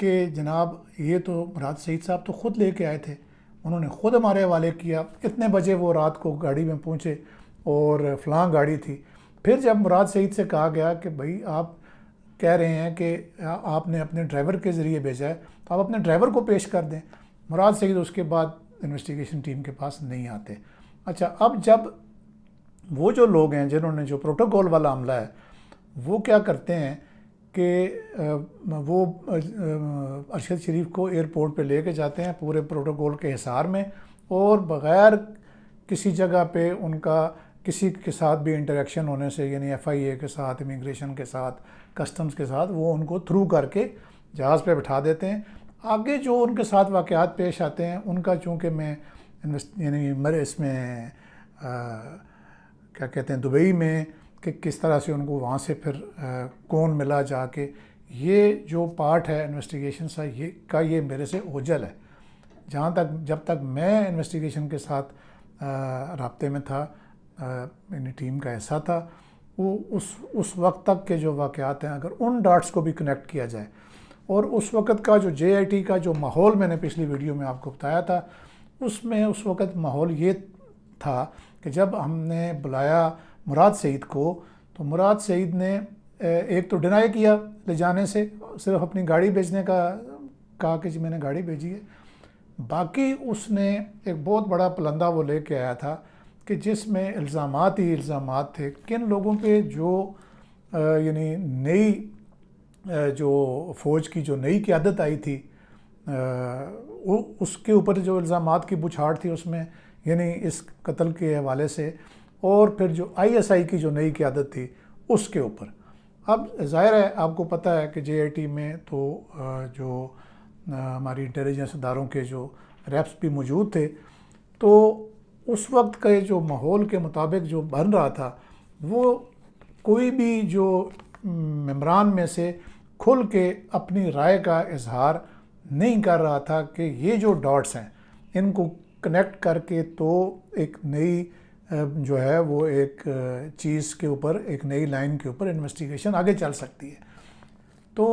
کہ جناب یہ تو مراد سعید صاحب تو خود لے کے آئے تھے، انہوں نے خود ہمارے حوالے کیا، اتنے بجے وہ رات کو گاڑی میں پہنچے اور فلاں گاڑی تھی۔ پھر جب مراد سعید سے کہا گیا کہ بھائی آپ کہہ رہے ہیں کہ آپ نے اپنے ڈرائیور کے ذریعے بھیجا ہے تو آپ اپنے ڈرائیور کو پیش کر دیں، مراد سعید اس کے بعد انویسٹیگیشن ٹیم کے پاس نہیں آتے۔ اچھا، اب جب وہ جو لوگ ہیں جنہوں نے جو پروٹوکول والا عملہ ہے وہ کیا کرتے ہیں کہ وہ ارشد شریف کو ایئرپورٹ پہ لے کے جاتے ہیں پورے پروٹوکول کے حصار میں، اور بغیر کسی جگہ پہ ان کا کسی کے ساتھ بھی انٹریکشن ہونے سے، یعنی ایف آئی اے کے ساتھ، امیگریشن کے ساتھ، کسٹمز کے ساتھ، وہ ان کو تھرو کر کے جہاز پہ بٹھا دیتے ہیں۔ آگے جو ان کے ساتھ واقعات پیش آتے ہیں ان کا چونکہ میں یعنی اس میں کیا کہتے ہیں دبئی میں کہ کس طرح سے ان کو وہاں سے پھر کون ملا جا کے، یہ جو پارٹ ہے انویسٹیگیشن کا یہ میرے سے اوجھل ہے۔ جہاں تک جب تک میں انویسٹیگیشن کے ساتھ رابطے میں تھا، یعنی ٹیم کا حصہ تھا، وہ اس وقت تک کے جو واقعات ہیں اگر ان ڈاٹس کو بھی کنیکٹ کیا جائے، اور اس وقت کا جو جے آئی ٹی کا جو ماحول میں نے پچھلی ویڈیو میں آپ کو بتایا تھا، اس میں اس وقت ماحول یہ تھا کہ جب ہم نے بلایا مراد سعید کو تو مراد سعید نے ایک تو ڈینائی کیا لے جانے سے، صرف اپنی گاڑی بھیجنے کا کہا کہ جی میں نے گاڑی بھیجی ہے، باقی اس نے ایک بہت بڑا پلندہ وہ لے کے آیا تھا کہ جس میں الزامات ہی الزامات تھے۔ کن لوگوں پہ جو یعنی نئی جو فوج کی جو نئی قیادت آئی تھی اس کے اوپر جو الزامات کی بچھاڑ تھی اس میں، یعنی اس قتل کے حوالے سے، اور پھر جو آئی ایس آئی کی جو نئی قیادت تھی اس کے اوپر۔ اب ظاہر ہے آپ کو پتہ ہے کہ جے آئی ٹی میں تو جو ہماری انٹیلیجنس اداروں کے جو ریپس بھی موجود تھے، تو اس وقت کے جو ماحول کے مطابق جو بن رہا تھا، وہ کوئی بھی جو ممبران میں سے کھل کے اپنی رائے کا اظہار نہیں کر رہا تھا کہ یہ جو ڈاٹس ہیں ان کو کنیکٹ کر کے تو ایک نئی جو ہے وہ ایک چیز کے اوپر، ایک نئی لائن کے اوپر انویسٹیگیشن آگے چل سکتی ہے۔ تو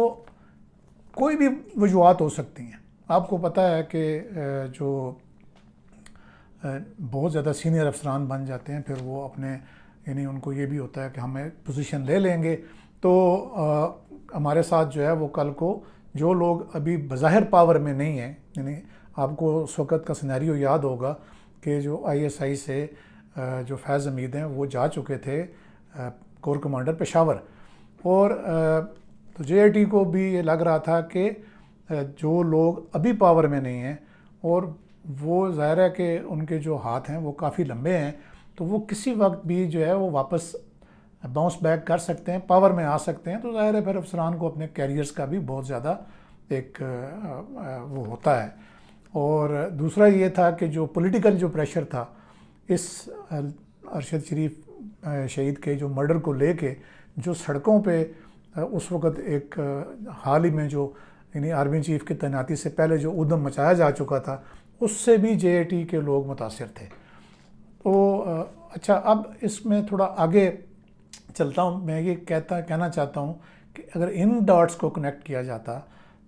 کوئی بھی وجوہات ہو سکتی ہیں۔ آپ کو پتہ ہے کہ جو بہت زیادہ سینئر افسران بن جاتے ہیں پھر وہ اپنے یعنی ان کو یہ بھی ہوتا ہے کہ ہمیں پوزیشن لے لیں گے تو ہمارے ساتھ جو ہے وہ کل کو جو لوگ ابھی بظاہر پاور میں نہیں ہیں، یعنی آپ کو اس وقت کا سینیریو یاد ہوگا کہ جو آئی ایس آئی سے جو فیض حمید ہیں وہ جا چکے تھے کور کمانڈر پشاور، اور تو جے آئی ٹی کو بھی یہ لگ رہا تھا کہ جو لوگ ابھی پاور میں نہیں ہیں، اور وہ ظاہر ہے کہ ان کے جو ہاتھ ہیں وہ کافی لمبے ہیں، تو وہ کسی وقت بھی جو ہے وہ واپس باؤنس بیک کر سکتے ہیں، پاور میں آ سکتے ہیں۔ تو ظاہر ہے پھر افسران کو اپنے کیریئرز کا بھی بہت زیادہ ایک وہ ہوتا ہے۔ اور دوسرا یہ تھا کہ جو پولیٹیکل جو پریشر تھا اس ارشد شریف شہید کے جو مرڈر کو لے کے، جو سڑکوں پہ اس وقت ایک حال ہی میں جو یعنی آرمی چیف کی تعیناتی سے پہلے جو ادھم مچایا جا چکا تھا، اس سے بھی جے اے ٹی کے لوگ متاثر تھے۔ تو اچھا، اب اس میں تھوڑا آگے چلتا ہوں۔ میں یہ کہنا چاہتا ہوں کہ اگر ان ڈاٹس کو کنیکٹ کیا جاتا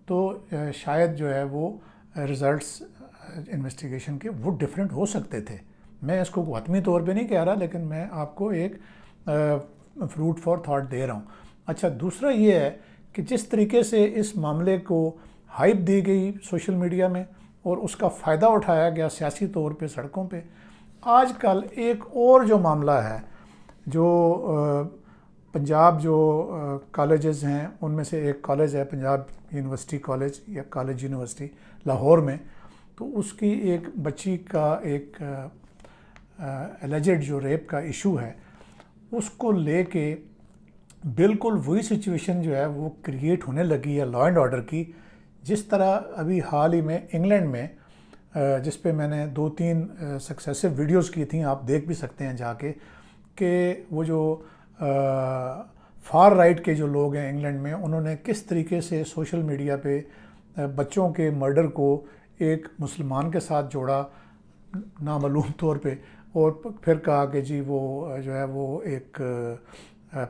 تو شاید جو ہے وہ رزلٹس انویسٹیگیشن کے وہ ڈیفرنٹ ہو سکتے تھے۔ میں اس کو حتمی طور پہ نہیں کہہ رہا، لیکن میں آپ کو ایک فروٹ فار تھاٹ دے رہا ہوں۔ اچھا، دوسرا یہ ہے کہ جس طریقے سے اس معاملے کو ہائپ دی گئی سوشل میڈیا میں اور اس کا فائدہ اٹھایا گیا سیاسی طور پہ سڑکوں پہ، آج کل ایک اور جو معاملہ ہے جو پنجاب جو کالجز ہیں ان میں سے ایک کالج ہے پنجاب یونیورسٹی کالج یا کالج یونیورسٹی لاہور میں، تو اس کی ایک بچی کا ایک الیجڈ جو ریپ کا ایشو ہے، اس کو لے کے بالکل وہی سچویشن جو ہے وہ کریٹ ہونے لگی ہے لا اینڈ آرڈر کی، جس طرح ابھی حال ہی میں انگلینڈ میں جس پہ میں نے 2-3 سکسیسو ویڈیوز کی تھیں، آپ دیکھ بھی سکتے ہیں جا کے، کہ وہ جو فار رائٹ کے جو لوگ ہیں انگلینڈ میں، انہوں نے کس طریقے سے سوشل میڈیا پہ بچوں کے مرڈر کو ایک مسلمان کے ساتھ جوڑا نامعلوم طور پہ، اور پھر کہا کہ جی وہ جو ہے وہ ایک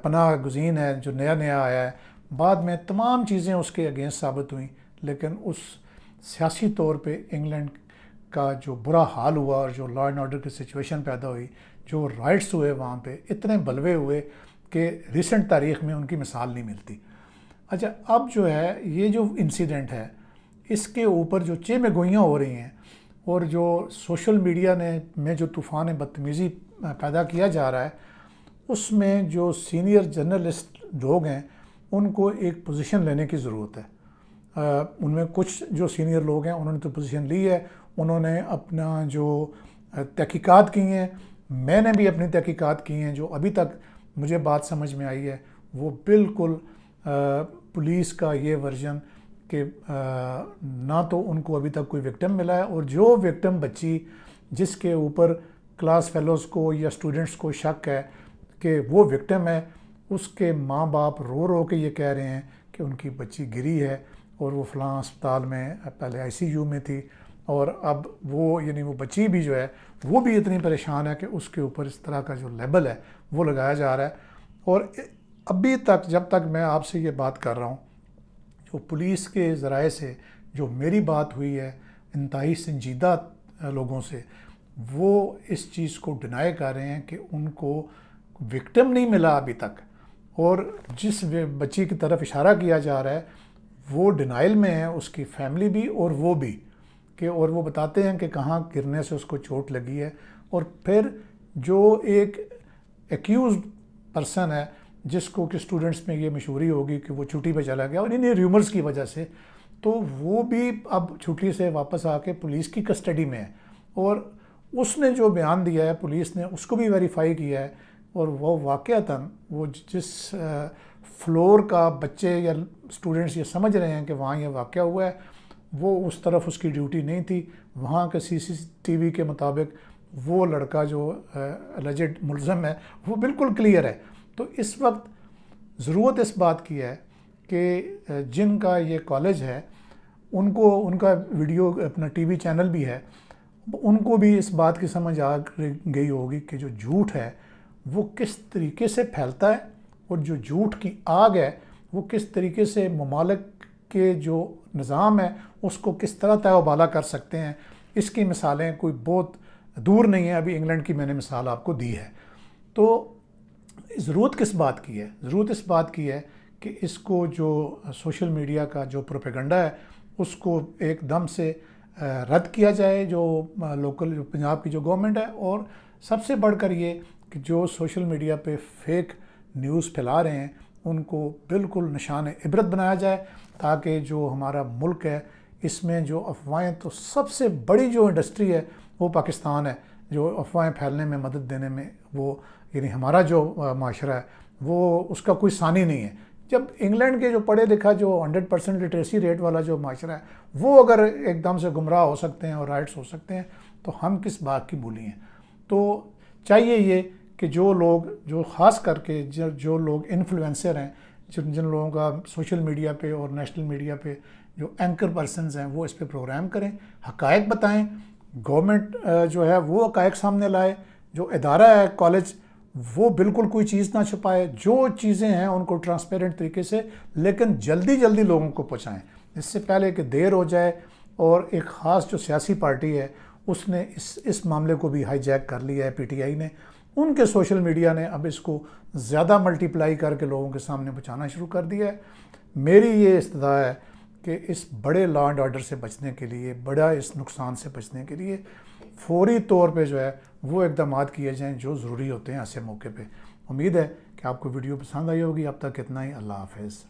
پناہ گزین ہے جو نیا آیا ہے۔ بعد میں تمام چیزیں اس کے اگینسٹ ثابت ہوئیں، لیکن اس سیاسی طور پہ انگلینڈ کا جو برا حال ہوا اور جو لا اینڈ آرڈر کی سچویشن پیدا ہوئی، جو رائٹس ہوئے وہاں پہ اتنے بلوے ہوئے کہ ریسنٹ تاریخ میں ان کی مثال نہیں ملتی۔ اچھا، اب جو ہے یہ جو انسیڈنٹ ہے اس کے اوپر جو چہ گوئیاں ہو رہی ہیں اور جو سوشل میڈیا میں جو طوفان بدتمیزی پیدا کیا جا رہا ہے، اس میں جو سینئر جرنلسٹ لوگ ہیں ان کو ایک پوزیشن لینے کی ضرورت ہے۔ ان میں کچھ جو سینئر لوگ ہیں انہوں نے تو پوزیشن لی ہے، انہوں نے اپنا جو تحقیقات کی ہیں، میں نے بھی اپنی تحقیقات کی ہیں، جو ابھی تک مجھے بات سمجھ میں آئی ہے وہ بالکل پولیس کا یہ ورژن کہ نہ تو ان کو ابھی تک کوئی وکٹم ملا ہے، اور جو وکٹم بچی جس کے اوپر کلاس فیلوز کو یا اسٹوڈنٹس کو شک ہے کہ وہ وکٹم ہے، اس کے ماں باپ رو رو کے یہ کہہ رہے ہیں کہ ان کی بچی گری ہے اور وہ فلاں اسپتال میں پہلے آئی سی یو میں تھی، اور اب وہ یعنی وہ بچی بھی جو ہے وہ بھی اتنی پریشان ہے کہ اس کے اوپر اس طرح کا جو لیبل ہے وہ لگایا جا رہا ہے۔ اور ابھی تک جب تک میں آپ سے یہ بات کر رہا ہوں، جو پولیس کے ذرائع سے جو میری بات ہوئی ہے انتہائی سنجیدہ لوگوں سے، وہ اس چیز کو ڈینائی کر رہے ہیں کہ ان کو وکٹم نہیں ملا ابھی تک، اور جس بچی کی طرف اشارہ کیا جا رہا ہے وہ ڈینائل میں ہے، اس کی فیملی بھی اور وہ بھی، کہ اور وہ بتاتے ہیں کہ کہاں گرنے سے اس کو چوٹ لگی ہے۔ اور پھر جو ایک ایکیوزڈ پرسن ہے جس کو کہ اسٹوڈنٹس میں یہ مشہوری ہوگی کہ وہ چھٹی پہ چلا گیا اور انہیں ریومرز کی وجہ سے، تو وہ بھی اب چھٹی سے واپس آ کے پولیس کی کسٹڈی میں ہے، اور اس نے جو بیان دیا ہے پولیس نے اس کو بھی ویریفائی کیا ہے، اور وہ واقعتاً وہ جس فلور کا بچے یا اسٹوڈنٹس یہ سمجھ رہے ہیں کہ وہاں یہ واقعہ ہوا ہے، وہ اس طرف اس کی ڈیوٹی نہیں تھی۔ وہاں کے سی سی ٹی وی کے مطابق وہ لڑکا جو الجڈ ملزم ہے وہ بالکل کلیئر ہے۔ تو اس وقت ضرورت اس بات کی ہے کہ جن کا یہ کالج ہے ان کو، ان کا ویڈیو اپنا ٹی وی چینل بھی ہے، ان کو بھی اس بات کی سمجھ آ گئی ہوگی کہ جو جھوٹ ہے وہ کس طریقے سے پھیلتا ہے، اور جو جھوٹ کی آگ ہے وہ کس طریقے سے ممالک کے جو نظام ہے اس کو کس طرح طے و بالا کر سکتے ہیں۔ اس کی مثالیں کوئی بہت دور نہیں ہے، ابھی انگلینڈ کی میں نے مثال آپ کو دی ہے۔ تو ضرورت کس بات کی ہے؟ ضرورت اس بات کی ہے کہ اس کو جو سوشل میڈیا کا جو پروپیگنڈا ہے اس کو ایک دم سے رد کیا جائے، جو لوکل پنجاب کی جو گورنمنٹ ہے، اور سب سے بڑھ کر یہ کہ جو سوشل میڈیا پہ فیک نیوز پھیلا رہے ہیں ان کو بالکل نشان عبرت بنایا جائے، تاکہ جو ہمارا ملک ہے اس میں جو افواہیں، تو سب سے بڑی جو انڈسٹری ہے وہ پاکستان ہے، جو افواہیں پھیلنے میں مدد دینے میں، وہ یعنی ہمارا جو معاشرہ ہے وہ اس کا کوئی ثانی نہیں ہے۔ جب انگلینڈ کے جو پڑھے لکھا جو 100% لٹریسی ریٹ والا جو معاشرہ ہے وہ اگر ایک دم سے گمراہ ہو سکتے ہیں اور رائٹس ہو سکتے ہیں، تو ہم کس بات کی بولی ہیں؟ تو چاہیے یہ کہ جو لوگ، جو خاص کر کے جو لوگ انفلوئنسر ہیں، جن لوگوں کا سوشل میڈیا پہ اور نیشنل میڈیا پہ جو اینکر پرسنز ہیں، وہ اس پہ پروگرام کریں، حقائق بتائیں، گورنمنٹ جو ہے وہ حقائق سامنے لائے، جو ادارہ ہے کالج وہ بالکل کوئی چیز نہ چھپائے، جو چیزیں ہیں ان کو ٹرانسپیرنٹ طریقے سے، لیکن جلدی جلدی لوگوں کو پہنچائیں، اس سے پہلے کہ دیر ہو جائے۔ اور ایک خاص جو سیاسی پارٹی ہے اس نے اس معاملے کو بھی ہائی جیک کر لیا ہے، پی ٹی آئی نے، ان کے سوشل میڈیا نے اب اس کو زیادہ ملٹیپلائی کر کے لوگوں کے سامنے پہنچانا شروع کر دیا ہے۔ میری یہ استدعا ہے کہ اس بڑے لا اینڈ آرڈر سے بچنے کے لیے، بڑا اس نقصان سے بچنے کے لیے فوری طور پہ جو ہے وہ اقدامات کیے جائیں جو ضروری ہوتے ہیں ایسے موقع پہ۔ امید ہے کہ آپ کو ویڈیو پسند آئی ہوگی۔ اب تک اتنا ہی، اللہ حافظ۔